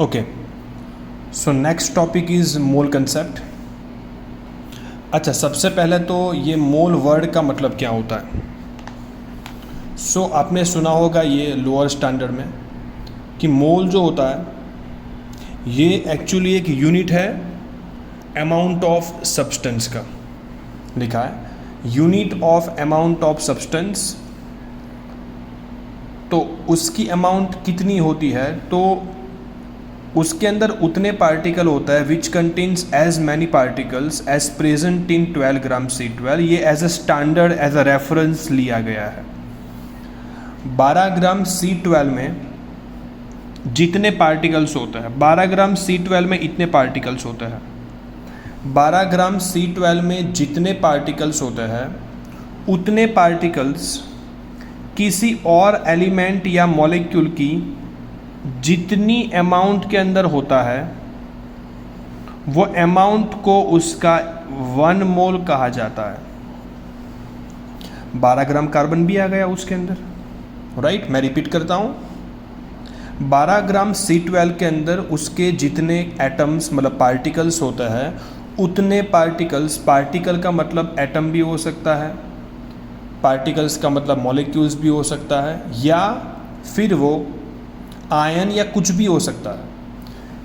Okay, so next topic is mole concept. अच्छा, सबसे पहले तो ये मोल वर्ड का मतलब क्या होता है। सो आपने सुना होगा ये लोअर स्टैंडर्ड में कि मोल जो होता है ये एक्चुअली एक यूनिट है अमाउंट ऑफ सब्सटेंस का। लिखा है unit of amount of substance. तो उसकी अमाउंट कितनी होती है, तो उसके अंदर उतने पार्टिकल होता है which contains as many particles as present in 12 gram C12। ये as a standard as a reference लिया गया है। 12 ग्राम C12 में जितने पार्टिकल्स होते हैं, 12 ग्राम C12 में इतने पार्टिकल्स होते हैं। 12 ग्राम C12 में जितने पार्टिकल्स होते हैं उतने पार्टिकल्स किसी और एलिमेंट या मॉलिक्यूल की जितनी अमाउंट के अंदर होता है वो अमाउंट को उसका 1 मोल कहा जाता है। 12 ग्राम कार्बन भी आ गया उसके अंदर, राइट। मैं रिपीट करता हूँ, 12 ग्राम C12 के अंदर उसके जितने एटम्स मतलब पार्टिकल्स होते हैं उतने पार्टिकल्स, पार्टिकल का मतलब एटम भी हो सकता है, पार्टिकल्स का मतलब मॉलिक्यूल्स भी हो सकता है, या फिर वो आयन या कुछ भी हो सकता है।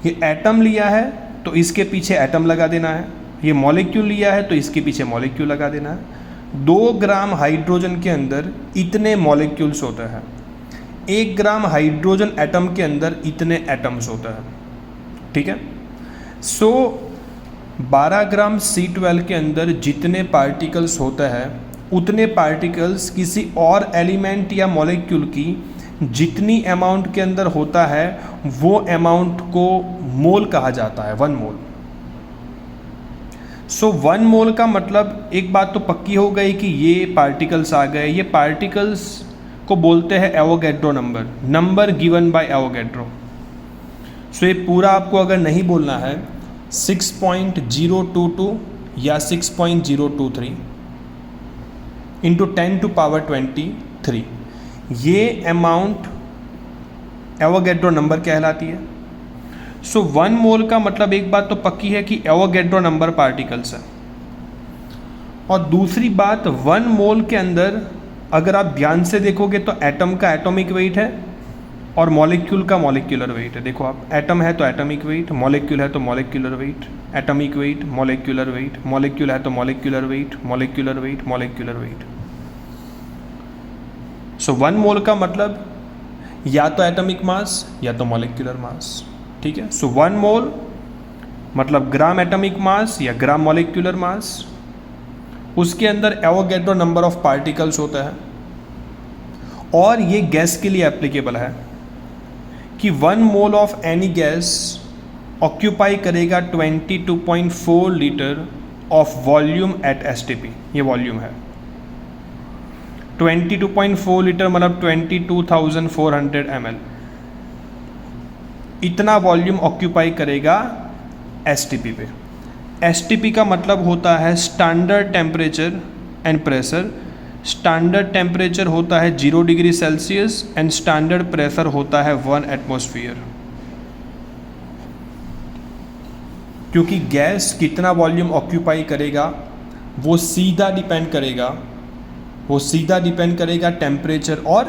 ये एटम लिया है तो इसके पीछे एटम लगा देना है, ये मॉलिक्यूल लिया है तो इसके पीछे मॉलिक्यूल लगा देना है। 2 ग्राम हाइड्रोजन के अंदर इतने मॉलिक्यूल्स होते हैं, 1 ग्राम हाइड्रोजन एटम के अंदर इतने एटम्स होते हैं, ठीक है। सो 12 ग्राम C12 के अंदर जितने पार्टिकल्स होते हैं उतने पार्टिकल्स किसी और एलिमेंट या मॉलिक्यूल की जितनी अमाउंट के अंदर होता है वो अमाउंट को मोल कहा जाता है, 1 मोल। सो 1 मोल का मतलब एक बात तो पक्की हो गई कि ये पार्टिकल्स आ गए। ये पार्टिकल्स को बोलते हैं Avogadro number, number given by Avogadro. So ये पूरा आपको अगर नहीं बोलना है 6.022 या 6.023 इंटू 10 टू पावर 23 ये अमाउंट एवोगैड्रो नंबर कहलाती है। सो 1 मोल का मतलब एक बात तो पक्की है कि एवोगैड्रो नंबर पार्टिकल्स है। और दूसरी बात 1 मोल के अंदर अगर आप ध्यान से देखोगे तो एटम का एटॉमिक वेट है और मॉलिक्यूल का मॉलिक्यूलर वेट है। देखो आप, एटम है तो एटॉमिक वेट, मॉलिक्यूल है तो molecular weight, atomic weight, molecular weight, molecule है तो molecular weight, molecular weight, molecular weight. So 1 mole का मतलब या तो एटॉमिक मास या तो मॉलिक्यूलर मास, ठीक है। सो 1 मोल मतलब ग्राम एटॉमिक मास या ग्राम मॉलिक्यूलर मास, उसके अंदर एवोगैड्रो नंबर ऑफ पार्टिकल्स होता है। और ये गैस के लिए एप्लीकेबल है कि 1 mole of any gas occupy करेगा 22.4 litre of volume at STP। ये वॉल्यूम है 22.4 लीटर मतलब 22,400 ml। इतना वॉल्यूम ऑक्यूपाई करेगा STP पे। STP का मतलब होता है standard temperature and pressure. Standard temperature होता है 0 degree Celsius and standard pressure होता है 1 एटमॉस्फेयर। क्योंकि गैस कितना वॉल्यूम ऑक्यूपाई करेगा वो सीधा डिपेंड करेगा टेम्परेचर और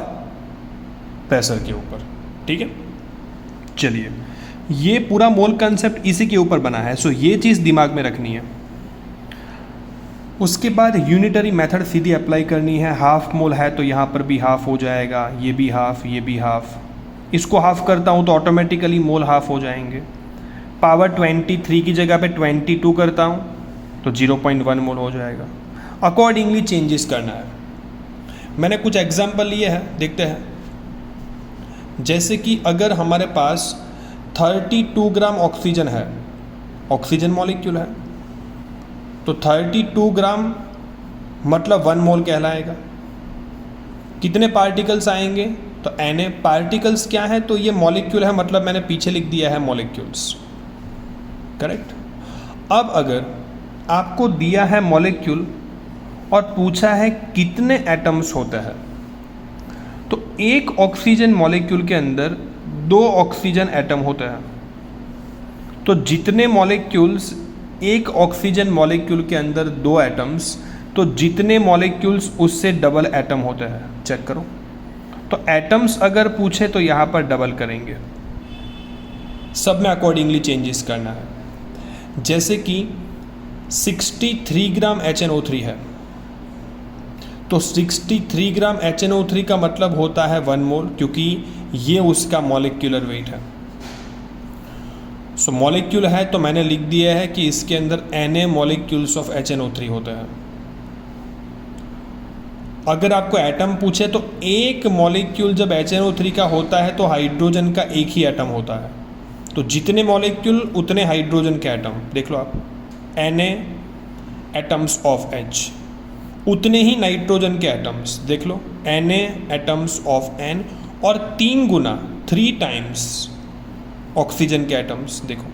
प्रेशर के ऊपर, ठीक है। चलिए, ये पूरा मोल कंसेप्ट इसी के ऊपर बना है। सो ये चीज़ दिमाग में रखनी है। उसके बाद यूनिटरी मेथड सीधी अप्लाई करनी है। हाफ मोल है तो यहाँ पर भी हाफ हो जाएगा, ये भी हाफ, ये भी हाफ। इसको हाफ करता हूँ तो ऑटोमेटिकली मोल हाफ हो जाएंगे। पावर 23 की जगह पे 22 करता हूँ तो 0.1 मोल हो जाएगा। अकॉर्डिंगली चेंजेस करना है। मैंने कुछ एग्जाम्पल लिए हैं, देखते हैं। जैसे कि अगर हमारे पास 32 ग्राम ऑक्सीजन है, ऑक्सीजन मॉलिक्यूल है, तो 32 ग्राम मतलब 1 मोल कहलाएगा। कितने पार्टिकल्स आएंगे तो Na। पार्टिकल्स क्या है तो ये मॉलिक्यूल है, मतलब मैंने पीछे लिख दिया है मॉलिक्यूल्स, करेक्ट। अब अगर आपको दिया है मॉलिक्यूल और पूछा है कितने एटम्स होते हैं, तो एक ऑक्सीजन मॉलिक्यूल के अंदर 2 ऑक्सीजन एटम होते हैं। तो जितने मॉलिक्यूल्स एक ऑक्सीजन मॉलिक्यूल के अंदर 2 एटम्स, तो जितने मॉलिक्यूल्स उससे डबल एटम होते हैं। चेक करो, तो एटम्स अगर पूछे तो यहाँ पर डबल करेंगे, सब में अकॉर्डिंगली चेंजेस करना है। जैसे कि 63 ग्राम HNO3 है, तो 63 ग्राम HNO3 का मतलब होता है 1 मोल, क्योंकि ये उसका मॉलिक्यूलर वेट है। सो मॉलिक्यूल है तो मैंने लिख दिया है कि इसके अंदर Na मॉलिक्यूल्स ऑफ HNO3 होते हैं। अगर आपको एटम पूछे तो एक मॉलिक्यूल जब HNO3 का होता है तो हाइड्रोजन का एक ही एटम होता है, तो जितने मॉलिक्यूल उतने हाइड्रोजन के एटम। देख लो आप, Na एटम्स ऑफ H, उतने ही नाइट्रोजन के एटम्स। देख लो, Na एटम्स ऑफ N, और 3 गुना 3 टाइम्स ऑक्सीजन के एटम्स। देखो,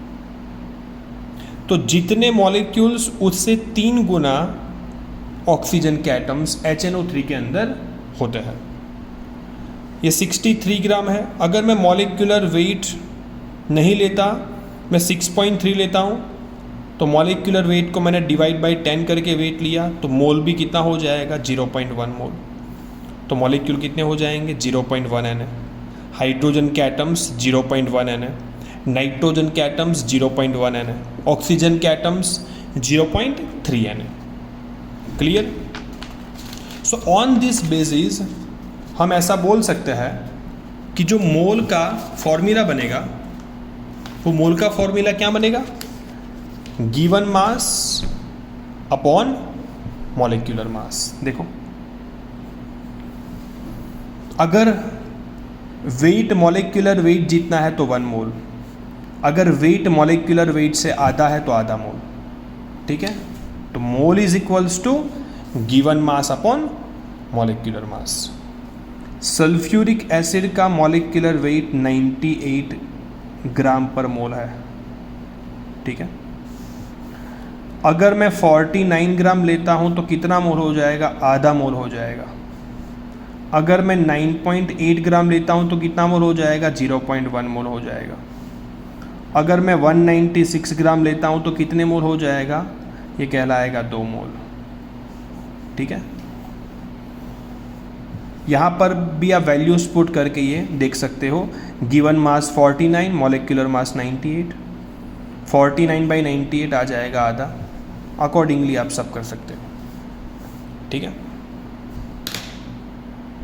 तो जितने मॉलिक्यूल्स उससे 3 गुना ऑक्सीजन के एटम्स HNO3 के अंदर होते हैं। ये 63 ग्राम है। अगर मैं मॉलिक्यूलर वेट नहीं लेता, मैं 6.3 लेता हूँ, तो मॉलिक्यूलर वेट को मैंने डिवाइड बाई 10 करके वेट लिया, तो मोल भी कितना हो जाएगा, 0.1 मोल। तो मॉलिक्यूल कितने हो जाएंगे, 0.1 Na। हाइड्रोजन के एटम्स 0.1 Na, नाइट्रोजन के एटम्स 0.1 Na, ऑक्सीजन के atoms 0.3 Na। Clear? So on this basis हम ऐसा बोल सकते हैं कि जो मोल का फॉर्मूला बनेगा, वो मोल का फॉर्मूला क्या बनेगा, गिवन मास अपॉन मॉलिक्यूलर मास। देखो, अगर वेट मॉलिक्यूलर वेट जितना है तो 1 मोल, अगर वेट मॉलिक्यूलर वेट से आधा है तो आधा मोल। ठीक है, तो mole is equals to given mass upon molecular mass. Sulphuric acid का molecular weight 98 gram per mole है। ठीक है, अगर मैं 49 ग्राम लेता हूं तो कितना मोल हो जाएगा, आधा मोल हो जाएगा। अगर मैं 9.8 ग्राम लेता हूं तो कितना मोल हो जाएगा, 0.1 मोल हो जाएगा। अगर मैं 196 ग्राम लेता हूं तो कितने मोल हो जाएगा, ये कहलाएगा 2 मोल। ठीक है, यहाँ पर भी आप वैल्यूज पुट करके ये देख सकते हो। गिवन मास 49, मॉलिक्यूलर मास 98, 49/98 आ जाएगा आधा। अकॉर्डिंगली आप सब कर सकते हो। ठीक है।